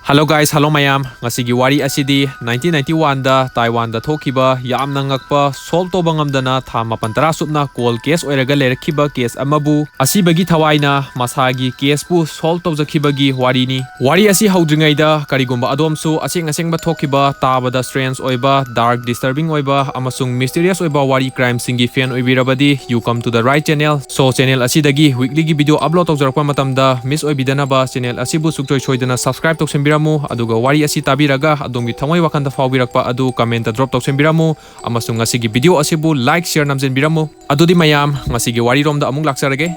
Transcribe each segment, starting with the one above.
Hello guys, hello mayam. Ngasigi wari asidi 1991 da Taiwan da thokhiba yamna ngkpa solve toba ngamdana tha 8 supna call case oiraga lerakhiba case amabu asibagi thawaina masagi case pu solve tawjakhibagi wari ni. Wari asi haudringai da karigumba adomsu asing asengba thokhiba tabada strange oiba dark disturbing oiba amasung mysterious oiba wari crime singi fan oibirabadi you come to the right channel. So channel asidagi weekly gi video upload tawjarakpa matamda miss oibidana ba channel asibu sukchoi choidana subscribe tawsembira aduga wari asi tabiraga adongi thamoi wakanda fawbirakpa adu comment drop tawsembiramu amasung ngasigi video asibu like share namjenbiramu adudi mayam ngasigi wari romda amung laksarage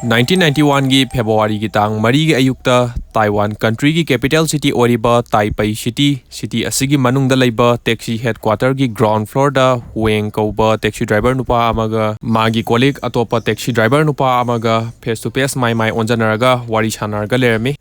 1991 gi February gi tang mari gi ayukta Taiwan country gi capital city oriba Taipei city asigi manungda leiba taxi headquarter gi ground floor da weng kauba taxi driver nupa amaga magi colleague atopa taxi driver nupa amaga face to face mai onjanaraga wari sanarga lerami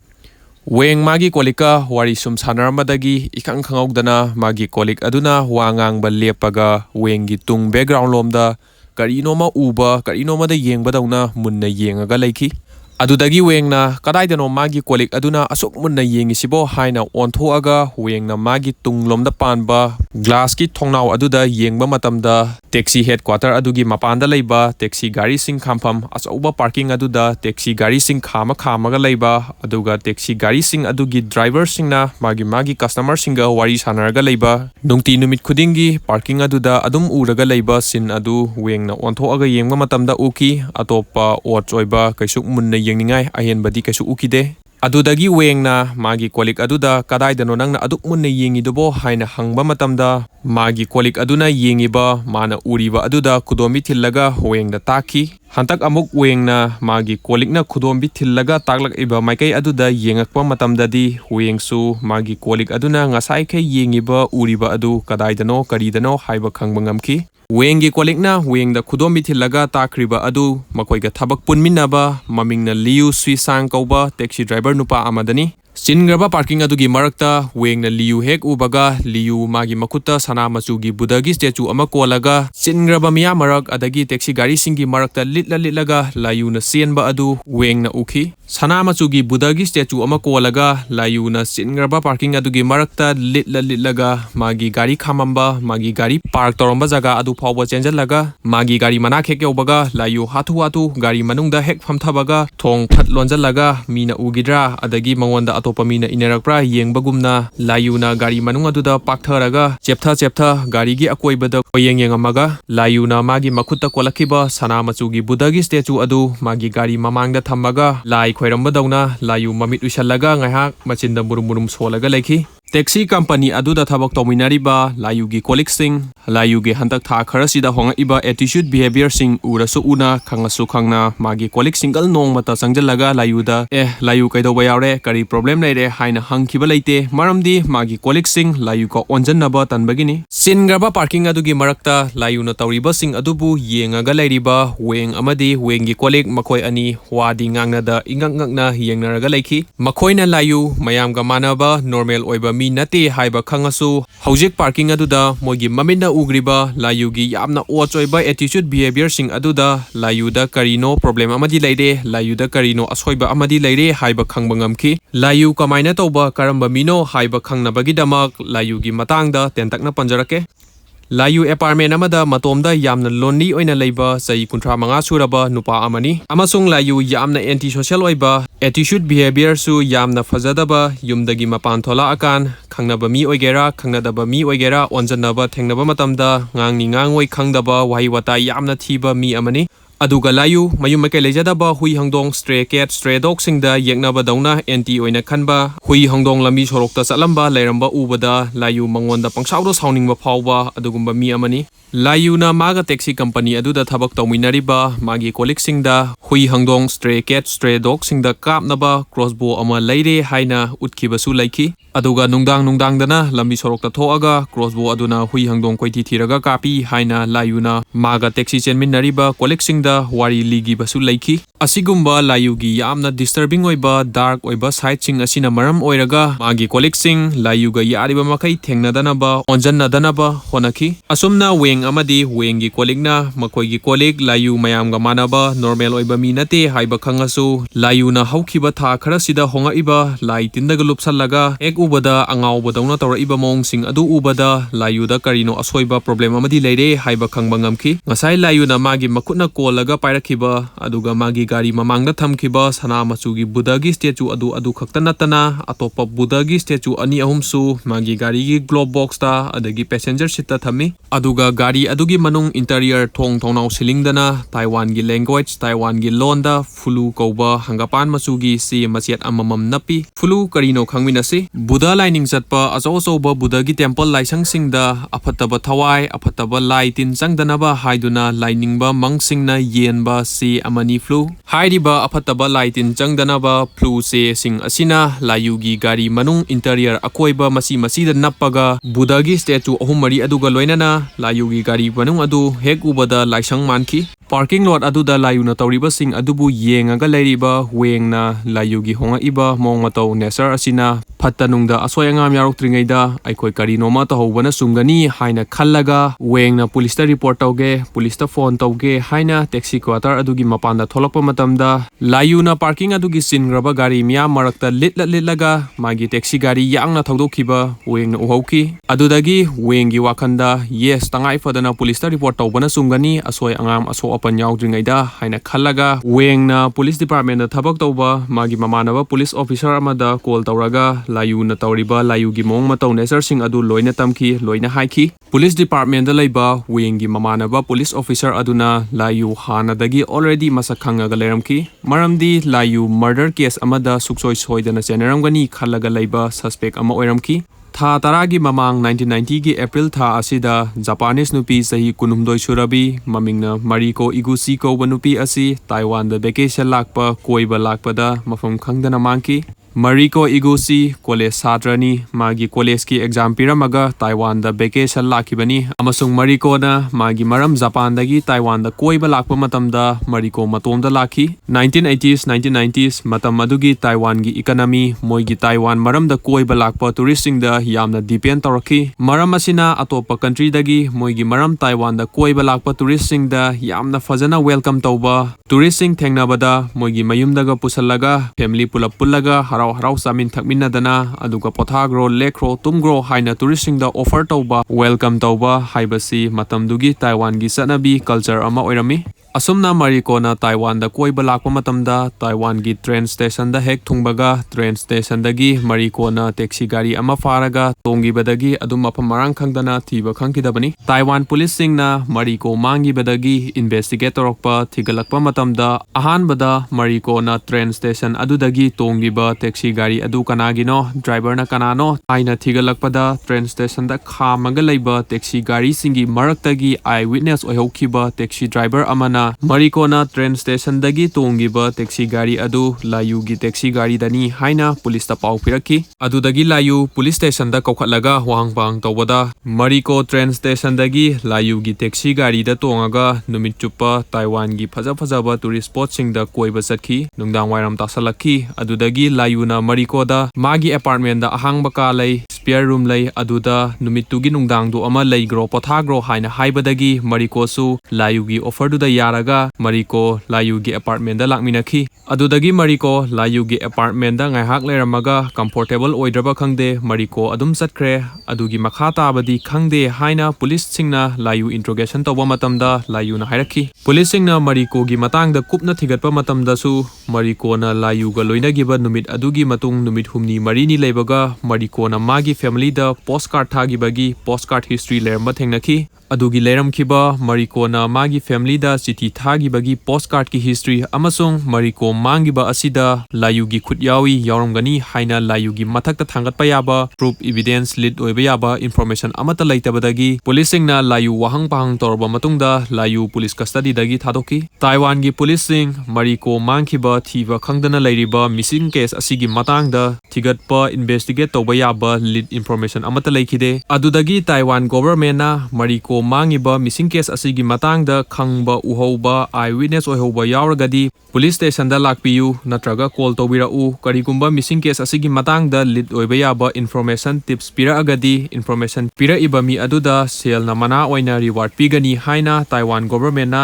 weng magi kolika wari sum sanaramadagi ikang khangogdana magi colleague aduna wangang ba lepaga wengi tung background lomda Karinoma uba karinoma da yengbadawna munna yengaga leiki adudagi wengna kadaidano magi colleague aduna asuk munna yengisibo haina onthoaga wengna magi tunglomda panba glass ki thongnaw aduda yengba matamda taxi headquarter adugi mapanda leiba taxi gari sing khampham asauba parking aduda taxi gari sing khamaga leiba aduga taxi gari sing adugi driver singna magi customer singa wari sanarga leiba nungti numit khudingi parking aduda adum uraga leiba sin adu wengna onthoaga yengba matamda uki atopa ochoiba kaisuk munna yengningai ahenbadi kaisu ukide adudagi wengna magi colleague aduda kadaidano nangna aduk munna yengidubo haina hangba matamda magi colleague aduna yengiba mana uriba aduda kudomi thillaga wengda taki hantak amuk wengna magi colleague na kudombi thillaga taklak iba maikai aduda yengakpa matamdadi wengsu magi colleague aduna ngasai khe yengiba uriba adu kadaidano karidano haiba khangba ngamki wengi colleague na wengda kudombi thillaga takriba adu makoiga thabak punminaba mamingna liu swisang kauba taxi driver nupa amadani Singraba parking adugi marakta wengna liu hek ubaga liu magi makuta sana machugi budagi statue ama kolaga singraba miya marak adagi taxi gari singi marakta litlaga layu na sienba adu wengna ukhi sana machugi budagi statue ama kolaga layu na singraba parking adugi marakta litlaga magi gari khamamba magi gari park toromba jaga adu phawba chenjalaga magi gari manak hek yobaga layu hatu gari manungda hek phamthabaga thong phat lonjalaga mina ugidra adagi mangonda atopa mina inerakpra yengbagumna layuna gari manung aduda paktharaga cheptha gari gi akoibada yengamaga layuna magi makhutta kolakhiba sana machugi budagi statue adu magi gari mamangda thammaga lai khoirambadawna layu mamit usallaga ngaihak machinda murum solaga lekhi Taxi company aduda thabak tominariba layugi colleague sing layugi hantak tha kharasida honga iba attitude behavior sing urasu una khangasu khangna magi colleague single nong mata sangjalaga layuda layu kaidoba yaure kari problem leire haina hangkhiba leite maramdi magi colleague sing layu ko onjannaba tanbagini singraba parking adugi marakta layuna tawriba sing adubu yengaga leiriba weng amadi wengi colleague makoi ani wadi ngangnada ingangngakna yengnaraga leikhi makoina layu mayamga manaba normal oiba mi nati haiba khangasu hojik parking aduda mogi mamina ugriba layugi yamna ochoiba attitude behavior sing aduda layuda karino problem amadi leire layuda karino asoiba amadi leire haiba khangba ngamki layu kamaina toba karamba mino haiba khangnabagi damak layugi matangda tentakna panjarake Layu apartment amada matomda yamna lonely oina leiba sai 35 suraba nupa amani amasung layu yamna anti-social oiba attitude behavior su yamna fajadaba yumdagi mapan thola akan khangnaba mi oigera khangnadaba mi oigera onjanaba thengnaba matamda ngangni ngangoi khangdaba wahi wata yamna thiba mi amani aduga layu mayum makai lejadaba hui hangdong stray cat stray dog singda yeknaba dauna anti oina khanba hui hangdong lami sorokta chalamba leiramba ubada layu mangonda pangsaudo sauningba phawba adugumba mi amani layuna maga taxi company aduda thabak tawminariba magi colleague singda hui hangdong stray cat stray dog singda kapnaba crossbow ama leire haina utkibasu laiki Aduga nungdang lambi sorokta thoaga crossbow aduna hui hangdong koiti thiraga kapi haina layuna maga taxi chenminariba colleksingda wari ligi basu laiki asigumba layugi yamna disturbing oiba dark oiba side sing asina maram oiraga magi colleksing layuga yariba makai thengnadanaba onjannadanaba honaki asumna weng amadi wengi kolikna makoigi kolik layu mayamga manaba normal oiba mi nate haiba khangasu layuna haukhiba tha kharasida honga iba lai tindaga lupsallaga ubada angau badawna tawra iba mong sing adu ubada layuda karino asoiba problem amadi leire haiba khangba ngamki ngasai layuna magi makutna kolaga pairakhiba aduga magi gari mamangda thamkhiba sana machugi budagi statue adu khakta natana atopa budagi statue ani ahumsu magi gari gi glove box ta adagi passenger seat ta thami aduga gari adugi manung interior thong thongnau silingdana Taiwan gi language Taiwan gi londa fulu kauba hangapan machugi si masiat amamam napi fulu karino khangminasi Buddha lining zatpa azo-azoba Buddha gi temple laisang singda aphataba thawai aphataba lai tin changdanaba haiduna lainingba mangsingna yenba si amani flu hairiba aphataba lai tin changdanaba flu se sing asina layugi gari manung interior akoiba masi da nappaga Buddha gi statue ahum mari aduga loinana layugi gari manung adu hek ubada laisang manki parking lot aduda layuna tawriba sing adubu yengaga leiriba wengna layugi honga iba mong matau nesar asina phatanungda asoi angam yaroktringaida aikoi karinoma tahobana sungani haina khallaga wengna police ta report tauge police ta phone tauge haina taxi quarter adugi mapanda tholakpa matamda layuna parking adugi singraba gari mya marakta litlaga magi taxi gari yangna thodokhiba wengna uhauki adudagi wengi wakanda yes tangai fadana police ta report taubana sungani asoi angam aso apan yaudringaida haina khallaga wengna police department da thabak tauba magi mamanaba police officer amada call tauraga layuna tauriba layugi mong matau nesar sing adu loina tamki loina haiki police department da laiba wengi mamanaba police officer aduna layu hanadagi already masakhangaga leramki maramdi layu murder case amada suksoi soidana chenaramgani khallaga laiba suspect ama oiramki Tha taragi mamang 1990 gi April tha asida Japanese nupi sahi kunumdoi surabi mamingna MARIKO IGUCHI ko nupi asi Taiwan da vacation lakpa koiba lakpa da mafam khangdana mangki MARIKO IGUCHI college satrani magi college ki exam piramaga Taiwan da vacation lakibani amasung MARIKO na magi maram Japan dagi Taiwan da koiba lakpa matamda MARIKO matomda laki 1980s 1990s matam adugi Taiwan gi economy moigi Taiwan maram da koiba lakpa touristing da yamna depend tawraki maram asina atopa country dagi moigi maram Taiwan da koiba lakpa touristing da yamna fajana welcome tauba touristing thengnabada moigi mayum daga pusallaga family pulap pullaga harau samin thakminadana aduga pothagro lekro tumgro haina touristing da offer tauba welcome tauba haibasi matamdugi Taiwan gi sanabi culture ama oirami asumna MARIKO na Taiwan da koiba lakpa matamda Taiwan gi train station da hek thungbaga train station dagi MARIKO na taxi gari ama faraga tongi badagi adum mafam marang khangdana thiba khangkidabani Taiwan police sing na MARIKO mangi badagi investigate torokpa thigalakpa matamda ahan bada MARIKO na train station adudagi tongi ba taxi gari adu kanagino driver na kanano aina thigalakpada train station da khamaga leiba taxi gari singi maraktagi eyewitness oihokhiba taxi driver amana MARIKO na train station dagi tongiba taxi gari adu layu gi taxi gari dani haina police ta pau piraki adudagi layu police station da kokhatlaga wangbang tawada MARIKO train station dagi layu gi taxi gari da tongaga numit chupa Taiwan gi phajaba tourist spot sing da koiba sakhi nungdang wairam tasalaki adudagi layu na MARIKO da magi apartment da ahang baka lay spare room lay aduda numit tugi nungdang do ama lay gro pothagro haina haibadagi MARIKO su layu gi offer du da yaraga MARIKO layu gi apartment da lakminakhi adudagi MARIKO layu gi apartment da ngaihak leramaga comfortable oidraba khangde MARIKO adum chatkre adugi makha tabadi khangde haina police singna layu interrogation tawba matamda layu na hairaki police singna MARIKO gi matang da kupna thigatpa matamda su MARIKO na layu ga loina giba numit adugi matung numit humni marini leibaga MARIKO na magi family da postcard thagi bagi postcard history leramba thengnaki adugi leramkhiba MARIKO na magi family da chithi thagi bagi postcard ki history amasung MARIKO mangiba asida layugi khut yawi yaurumgani haina layugi mathakta thangatpa yaba proof evidence lead oiba yaba information amata leitabadagi policing-na layu wahang pahang torba matungda layu police custody dagi thadoki. Taiwan gi policing MARIKO mangkhiba thiba khangdana leiriba missing case asigi matangda thigatpa investigate toba yaba lead information amata leikhide. Adudagi Taiwan government na MARIKO mangiba missing case asigi matangda khangba uhauba eyewitness oihoba yauragadi police station da lakpiyu natraga call tobirau karigumba missing case asigi matangda lead oiba yaba information tips pira agadi information pira iba mi aduda sel na mana oina reward pigani haina Taiwan government na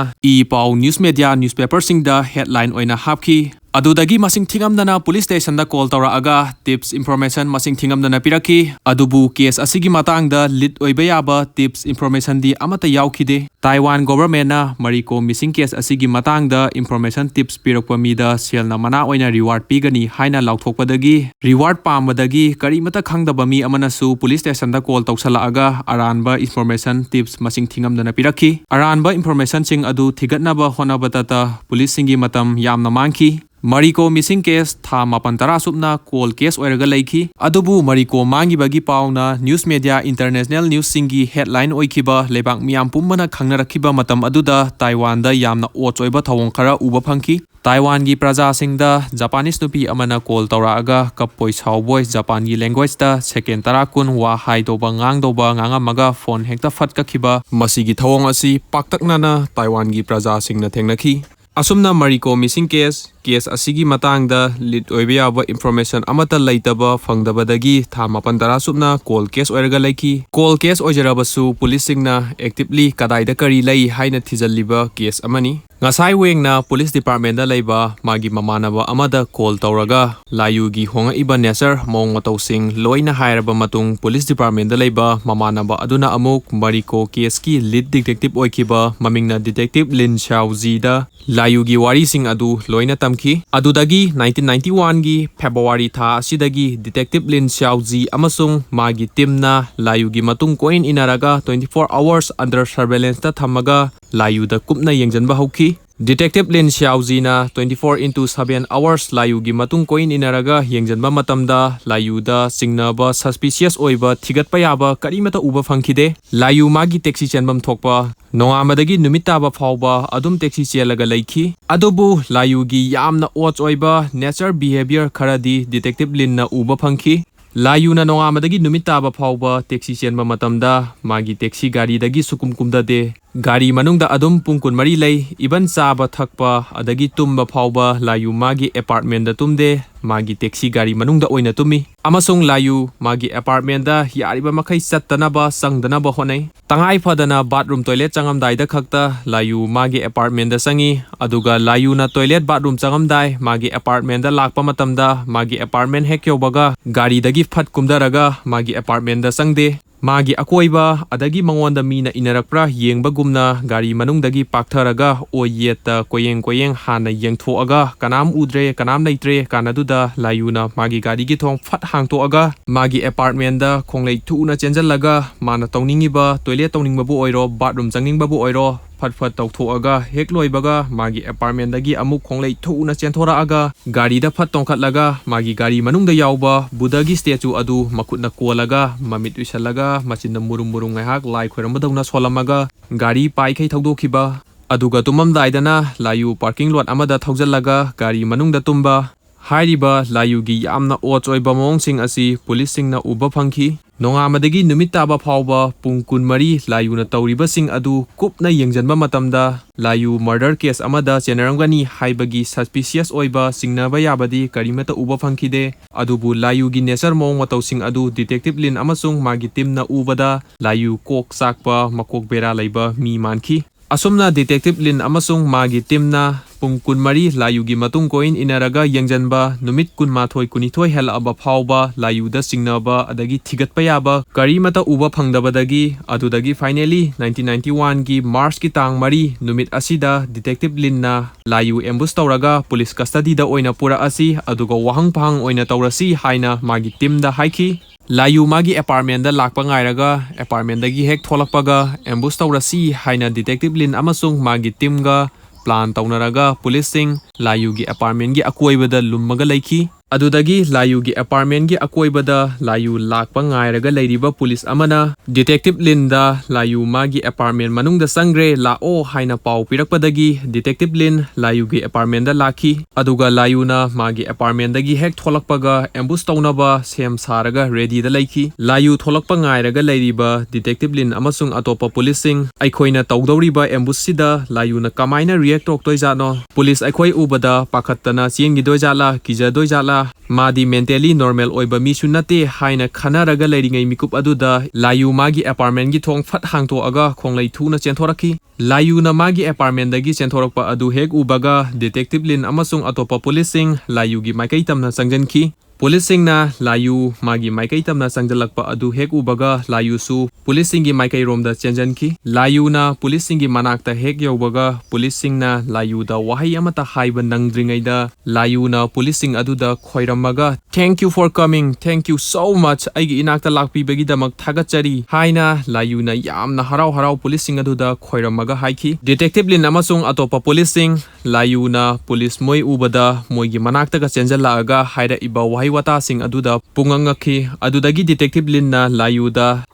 pau news media newspaper singda headline oina hapki. Adudagi masing thingamdana police station da call tawra aga tips information masing thingamdana piraki adubu case asigi matangda lead oiba yaba tips information di amata yaukhide. Taiwan government na MARIKO missing case asigi matangda information tips pirakpa mida sel na mana oina reward pigani haina lauthokpadagi reward pambadagi karimata khangdaba mi amanasu police station da call tawsala aga aranba information tips masing thingamdana piraki. Aranba information sing adu thigatnaba honabata police singi matam yamna mangki. MARIKO missing case tha mapan tara supna call case oiraga leikhi adubu MARIKO mangibagi pauna news media international news singi headline oikhiba lebak miyam pumbana khangnarakhiba matam aduda Taiwan da yamna ochoiba thawong khara uba phangki. Taiwan gi praja singda Japanese nupi amana call tawra aga kapoi chawboi Japan gi language da second tara kun wa hai doba ngang doba ngangamaga phone hekta fatka khiba masigi thawong asi paktaknana Taiwan gi praja singna thengnakhi. Asumna MARIKO missing case asigi matangda lead oiba yaba information amata leitaba phangdabadagi tha mapan tara supna call case oiraga leikhi. Call case oijarabasu policing na actively kadaida kari lei haina thijalliba case amani. Ngasai wengna police department da leiba magi mamanaba amada call tawraga layugi honga iba nature mong matosing loina hairaba matung police department da leiba mamanaba aduna amuk MARIKO case ki lead detective oikiba mamingna detective Lin Xiaozi da layugi wari sing adu loina tamki. Adudagi 1991 gi February tha asidagi detective Lin Xiaozi amasung magi team na layugi matung coin inaraga 24 hours under surveillance ta thamaga layuda kupna yengjanba hauki. Detective Lin Xiaozi na 24/7 hours layugi matung coin inaraga yengjanba matamda layuda singnaba suspicious oiba thigatpa yaba karimata uba phangkhide. Layu magi taxi chenbam thokpa nongamadagi numitaba phawba adum taxi chelaga leikhi adubu layugi yamna och oiba nature behavior kharadi detective Lin na uba phangkhi. Layuna nongamadagi numitaba phawba taxi chenba matamda magi taxi gari dagi sukumkumda de gari manungda adum pungkun mari lei iban chaba thakpa adagi tumba phawba layu magi apartment da tumde magi taxi gari manungda oina tumi amasung layu magi apartment da yariba makhai chattanaba sangdanaba honai. Tangai phadana bathroom toilet changamdai da khakta layu magi apartment da sangi aduga layu na toilet bathroom changamdai magi apartment da lakpa matamda magi apartment hek yobaga gari dagi phat kumdaraga magi apartment da sangde. Magi akoiba adagi mangonda mina inarakpra yengbagumna gari manungdagi paktharaga oyeta koyeng hana yengthoaga kanam udre kanam leitre kanaduda layuna magi gari gi thong phat hangtoaga magi apartment da khonglei thuna chenjallaga mana tawningiba toilet tawningbabu oiro bathroom changningbabu oiro phat tawthoaga hekloibaga magi apartment dagi amuk khonglei thuna chenthoraaga gari da phat tongkhatlaga magi gari manungda yauba budagi statue adu makutna kolaga mamit wisalaga machinda murum ngahak lai khoirambadawna solamaga gari paikhai thawdokhiba aduga tumamdaidana layu parking lot amada thawjallaga gari manungda tumba. Hairiba layugi yamna ochoiba mongsing asi policing na uba phangki. Nongamadagi numitaba phawba pungkun mari layuna tawriba sing adu kupna yengjanba matamda layu murder case amada chenaramgani haibagi suspicious oiba singnaba yabadi karimata uba phangkhide adubu layugi nature mong matosing adu detective Lin amasung magi team na ubada layu kok sakpa makok bera leiba mi manki. Asumna detective Lin amasung magi team na pungkun mari layugi matung coin inaraga yengjanba numit kunmathoi kunithoi helaba phawba layuda singnaba adagi thigatpa yaba karimata uba phangdabadagi adudagi finally 1991 gi March ki tang mari numit asida detective Lin na layu ambush tawraga police custody da oina pura asi aduga wahang phang oina tawrasi haina magi team da haiki. Layu magi apartment da lakpa ngairaga apartment dagi hek tholakpaga ambush tawrasi haina detective Lin amasung magi team ga plan taunaraga pulising layugi apartment gi akoibada lummaga leiki adudagi layugi apartment gi akoibada layu lakpa ngairaga leiriba police amana detective Linda layu magi apartment manungda sangre lao haina pau pirakpadagi detective Lin layugi apartment da laki aduga layuna magi apartment dagi hek tholakpaga ambush taunaba sem saraga ready da leiki layu tholakpa ngairaga leiriba detective Lin amasung atopa policing aikhoina tawdoriba ambush sida layuna kamaina react tok toijano police aikhoi ubada pakhattana chengi doijala kija doijala Madi mentally normal oiba mi sunate haina khanaraga leiringai mikup aduda layu magi apartment gi thong phat hangto aga khonglei thuna chenthoraki layu na magi apartment dagi chenthorokpa adu hek ubaga detective Lin amasung atopa policing layu gi maikai tamna sangjanki Policing na layu magi maikai tamna sangjalakpa adu hek ubaga layu su policing gi maikai romda chenjanki layu na policing gi manakta hek yobaga policing na layu da wahai amata haiba nangdringai da layu na policing adu da khoiramaga thank you for coming thank you so much aigi inakta lakpi bagi damak thagachari haina layu na yamna harau harau policing adu da khoiramaga haiki detective Lin amasung atopa policing layu na police moi ubada moi gi manakta ga chenjala aga haira iba wata sing aduda pungangaki adudagi detective Lin na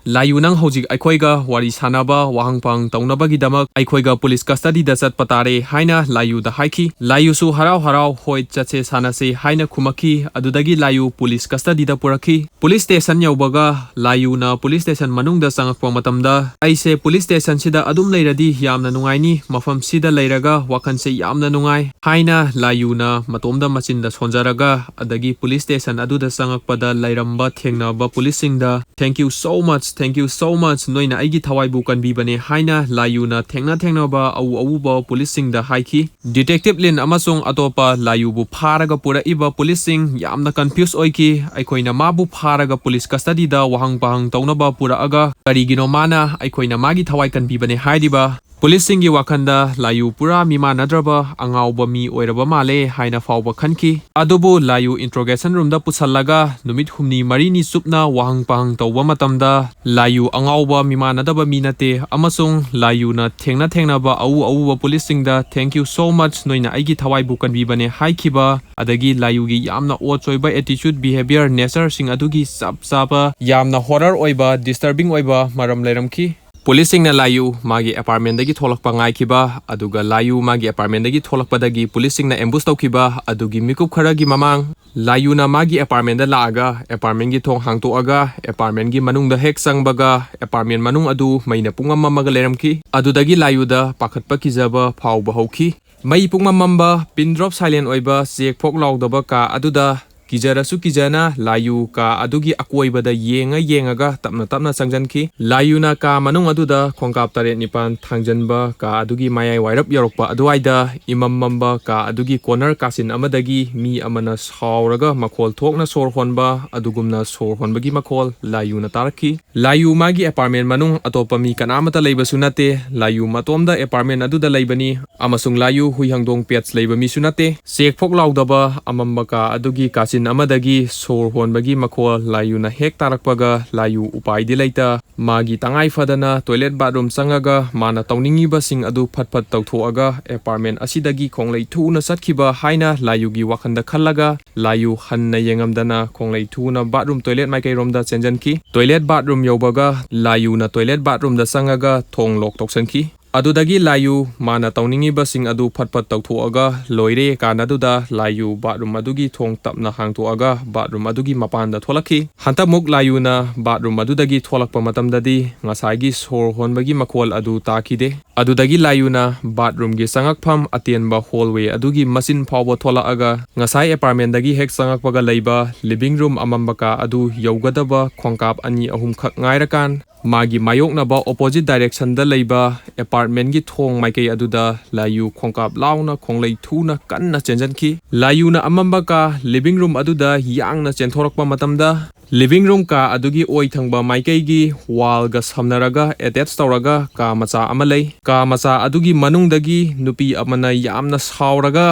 layu nang hojik aikhoiga wari sanaba wahangpang taunabagi damak aikhoiga police custody da sat patare haina layu da haiki layu su harau harau hoi chache sanase haina khumaki adudagi layu police custody da puraki police station yaubaga layu na police station manung da sangakpa matamda aise police station sida adum leiradi yamna nungaini mafam sida leiraga wakanse yamna nungai haina layu na matomda machin da sonjaraga adagi police station aduda sangakpada lairamba thengnaba policing da thank you so much noina aigi thawai bu kanbibane haina layuna thengna ba au ba policing da haiki detective Lin amasung atopa layu bu pharaga pura iba policing yamna confused oiki aikoina mabu pharaga police custody da wahang pahang taunaba pura aga karigino mana aikoina magi thawai kanbibane haidiba Policing gi wakanda layu pura mima nadraba angauba mi oiraba male haina fawba khanki adubu layu interrogation room da pusallaga numit humni marini supna wahang pahang tawba matamda layu angauba mima nadaba minate amasung layu na thengna ba au ba policing da thank you so much noina aigi thawai bu kanbibane haikhiba adagi layu gi yamna ochoiba attitude behavior nature sing adugi sapa yamna horror oiba disturbing oiba maram leiramki Policing na layu magi apartment dagi tholakpa ngaikiba aduga layu magi apartment dagi tholakpadagi policing na ambush tawkiba adugi mikup kharagi mamang layu na magi apartment da laaga apartment gi thong hangtoaga apartment gi manung da hek sangbaga apartment manung adu maina pungam mamaga leramki adudagi layu da pakhatpa kijaba phawba hauki mai pungam mamba pin drop silent oiba check phok laudaba ka aduda Kijarasu kijana layu ka adugi akoibada yengaga tapna sangjanki layuna ka manung aduda khongkap tare nipan thangjanba ka adugi mayai wairap yorokpa aduaida imamamba ka adugi corner kasin amadagi mi amana sauraga makhol thokna sor honba adugumna sor honbagi makhol layuna taraki layu magi apartment manung atopa mi kanamata leiba sunate layu matomda apartment aduda leibani amasung layu huihangdong pets leiba mi sunate sek phok laudaba amamba ka adugi kasin amadagi sor honbagi makhol layuna hek tarakpaga layu upai di leita magi tangai fadana toilet bathroom sangaga mana tawningiba sing adu phatphat tawthoaga apartment asidagi khonglei thuna satkhiba haina layugi wakhanda khallaga layu hanna yengamdana khonglei thuna bathroom toilet maikai romda chenjanki toilet bathroom yobaga layuna toilet bathroom da sangaga thong lok toksanki adudagi layu mana tawningiba sing adu phatphat tawthoaga loire kanaduda layu bathroom adugi thong tapna hangtoaga bathroom adugi mapanda tholaki hantamuk layuna bathroom adudagi tholakpa matamdadi ngasaigi sor honbagi makhol adu takide adudagi layuna bathroom gi sangakpham atenba hallway adugi machine phawba tholaaga ngasai apartment dagi hek sangakpaga leiba living room amambaka adu yogadaba khongkap ani ahum khak ngairakan magi mayoknaba opposite direction da leiba apartment gi thong maikei aduda layu khongkap launa khonglei thuna kanna chenjanki layuna amamba ka living room aduda yangna chenthorokpa matamda living room ka adugi oi thangba maikei gi wall ga samnaraga attach tawraga ka macha amalei ka macha adugi manungdagi nupi amana yamna sauraga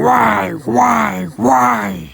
why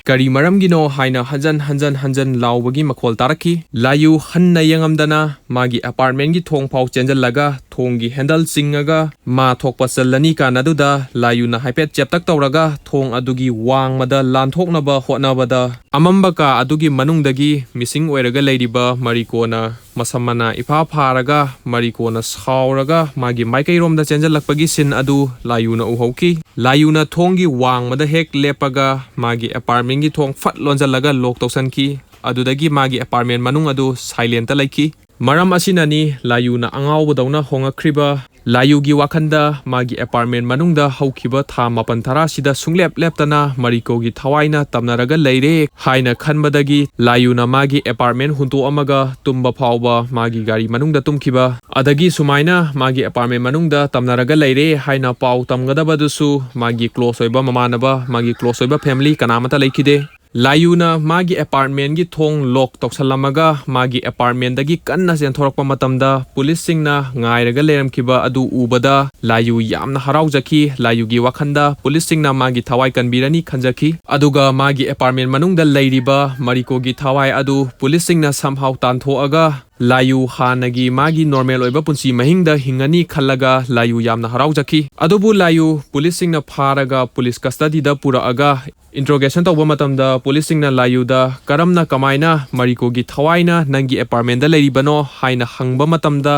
Kari maram gino haina hanjan laubagi makhol taraki layu hanna yangamdana magi apartment gi thong phau chenjal laga thonggi handle chingaga ma thokpa chalani kanaduda layuna haipet cheptak tawraga thong adugi wangmada lanthoknaba hotnabada amamba ka adugi manungdagi missing oiraga leiriba mariko na masamana ifa pharaga mariko na sauraga magi maikairomda chenjalakpagi sin adu layuna uhauki layuna thonggi wangmada hek lepaga magi apartment gi thong fat lonjalaga lok tawsanki adudagi magi apartment manung adu silent ta laiki maram asinani layuna angawbadawna hongakriba layugi wakhanda magi apartment manungda haukiba tha mapan thara sida sunglep leptana mariko gi thawaina tamnaraga leire haina khanbadagi layuna magi apartment hunto amaga tumba phawba magi gari manungda tumkiba adagi sumaina magi apartment manungda tamnaraga leire haina paw tamgadabadusu magi close oiba mamanaba magi close oiba family kanamata leikide layuna magi apartment gi thong lock toksalamaga magi apartment dagi kanna senthorokpa matamda police singna ngairaga leramkiba adu ubada layu yamna haraujaki layu gi wakhanda police singna magi thawai kanbirani khanjaki aduga magi apartment manungda leiriba mariko gi thawai adu police singna somehow tanthoaga layu hanagi magi normal oiba punsi mahingda hingani khallaga layu yamna haraujaki adubu layu police singna pharaga police custody da puraaga interrogation tawba matamda police singna layuda karamna kamaina mariko gi thawaina nangi apartment da leiribano haina hangba matamda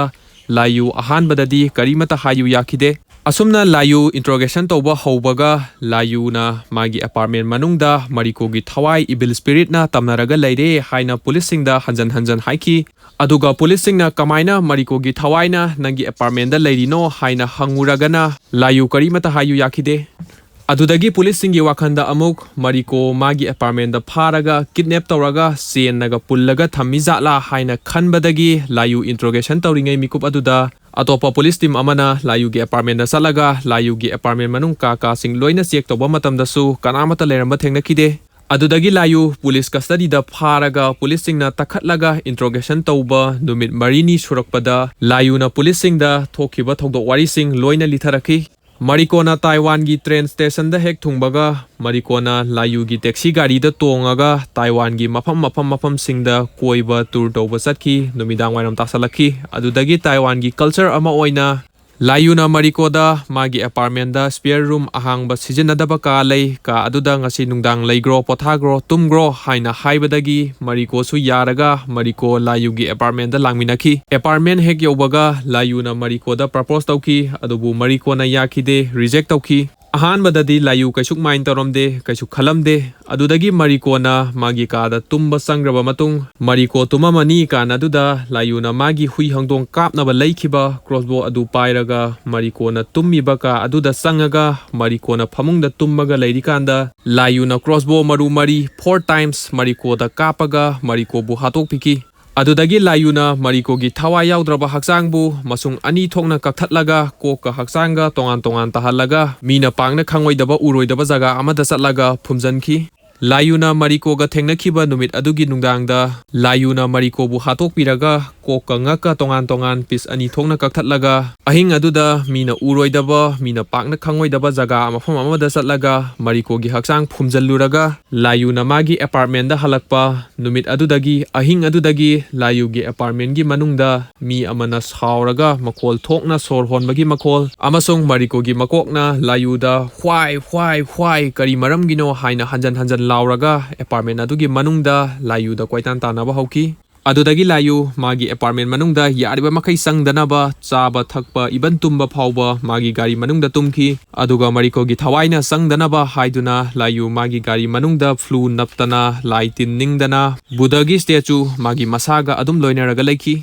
layu ahanbadadi karimata hayu yakide asumna layu interrogation tawba haubaga layuna magi apartment manungda mariko gi thawai evil spirit na tamnaraga leire haina police singda hanjan haiki aduga police singna kamaina mariko gi thawaina nangi apartment da leirino haina hanguragana layu karimata hayu yakide adudagi police singi wakhanda amuk mariko magi apartment da pharaga kidnap tawraga sennaga pullaga thamizala haina khanbadagi layu interrogation tawringai mikup aduda atopa police team amana layu gi apartment da salaga layu gi apartment manung ka sing loina check tawba matamda su kanamata leramba thengnakide adudagi layu police custody da pharaga police singna takhatlaga interrogation tawba numit marini surakpada layuna police singda thokhiba thogdok wari sing loina litharaki Marikona Taiwan gi train station da hek thungbaga Marikona layu gi taxi gari da tongaga Taiwan gi mafam singda koiba tour tawba satki numidang wairam tasalaki adudagi Taiwan gi culture ama oina layuna mariko da magi apartment da spare room ahangba sijenadaba ka lei ka aduda ngasi nungdang leigro pothagro tumgro haina haibadagi mariko su yaraga mariko layu gi apartment da langminaki apartment hek yobaga layuna mariko da propose tawki adubu mariko na yakide reject tawki ahanbadadi layu kaisuk main taromde kaisuk khalamde adudagi mariko na magi ka da tumba sangraba matung mariko tumamani kana aduda layuna magi hui hangdong kapnaba leikhiba crossbow adu pairaga mariko na tummiba ka aduda sangaga mariko na phamungda tummaga leirikanda layuna crossbow maru mari 4 times mariko da kapaga mariko bu hatok piki adudagi layuna mariko gi thawa yaudraba haksangbu masung ani thokna kakthatlaga koka haksanga tongan tahalaga mina pangna khangoi uroidaba jaga amada satlaga phumjanki layuna mariko ga thengnakhiba numit adugi nungdangda layuna mariko bu hatok piraga koka ngaka tongan pis ani thokna kakthatlaga ahing aduda mina uroidaba mina pakna khangoidaba jaga mafam amada satlaga mariko gi haksang phumjalluraga layuna magi apartment da halakpa numit adudagi ahing adudagi layu gi apartment gi manungda mi amana sauraga makol thokna sor honbagi makol amasung mariko gi makokna layuda hwai kari maram gino haina hanjan lauraga apartment adugi manungda layuda kwaitan tanaba hauki adudagi layu magi apartment manungda yariba makai sangdanaba chaba thakpa iban tumba phawba magi gari manungda tumki aduga mariko gi thawaina sangdanaba haiduna layu magi gari manungda flu naptana laitin ningdana budagi statue magi masaga adum loinaraga leiki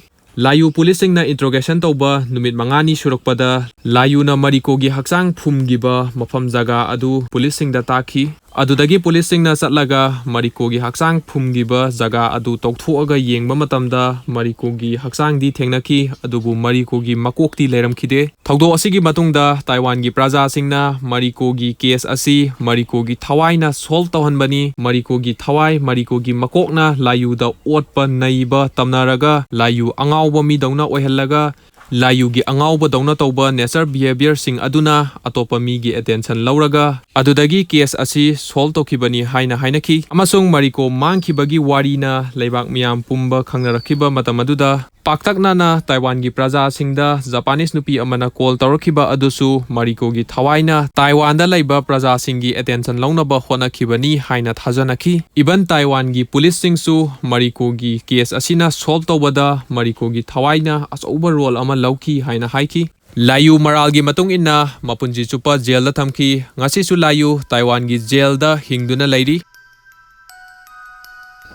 layu policing na interrogation tawba numit mangani surakpada layuna mariko gi haksang phumgiba mafam jaga adu policing da taki adudagi policing na satlaga mariko gi haksang phumgiba jaga adu tawthoaga yengba matamda mariko gi haksang di thengnaki adubu mariko gi makokti leramkhide thawdo asigi matungda Taiwan gi praja singna mariko gi case asi mariko gi thawaina solve tawhanbani mariko gi thawai mariko gi makokna layu da otpa naiba tamnaraga layu angawba mi dawna oihallaga layu gi angawba dawna tawba nature behavior sing aduna atopa mi gi attention lauraga adudagi case asi solve tokhibani hainaki amasung mariko mangkhibagi warina leibak miyam pumba khangnarakhiba matam aduda Paktaknana Taiwan gi praja singda Japanese nupi amana call tawrakiba adusu MARIKO gi thawaina Taiwan da laiba praja singi attention launaba honakibani haina thajanaki. Iban Taiwan gi police singsu MARIKO gi case asina solve tawbada MARIKO gi thawaina asoba role ama lauki haina haiki. Layu maral gi matung inna mapunji chupa jail da thamki ngasi su layu Taiwan gi jail da hingduna lairi.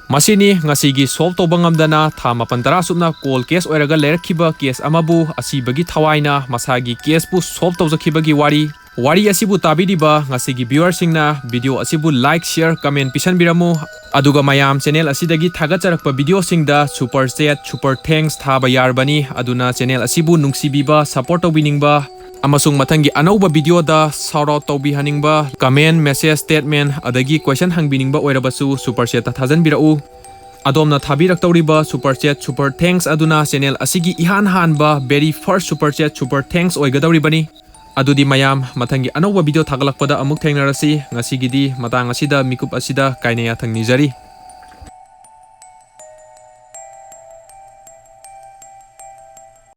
Masini ngasi gi solve toba ngamdana tha mapantara subna call case oiraga lerakhiba case amabu asibagi thawaina masagi case pu solve tawjakibagi wari asibu tabiriba ngasi gi viewer singna video asibu like share comment pisan biramu aduga mayam channel asidagi thagacharakpa video singda super chat super thanks thaba yarbani aduna channel asibu nungsibiba support tawbiningba amasung mathangi anauba video da shout out tawbi haningba comment message statement adagi question hangbiningba oirabasu super chat thajan birau adomna thabirak tawriba super chat super thanks aduna channel asigi ihan hanba very first super chat super thanks oigadawribani adudi mayam mathangi anauba video thagalakpada amuk thengnarasi ngasigidi matang asida mikup asida kainaya thangnijari.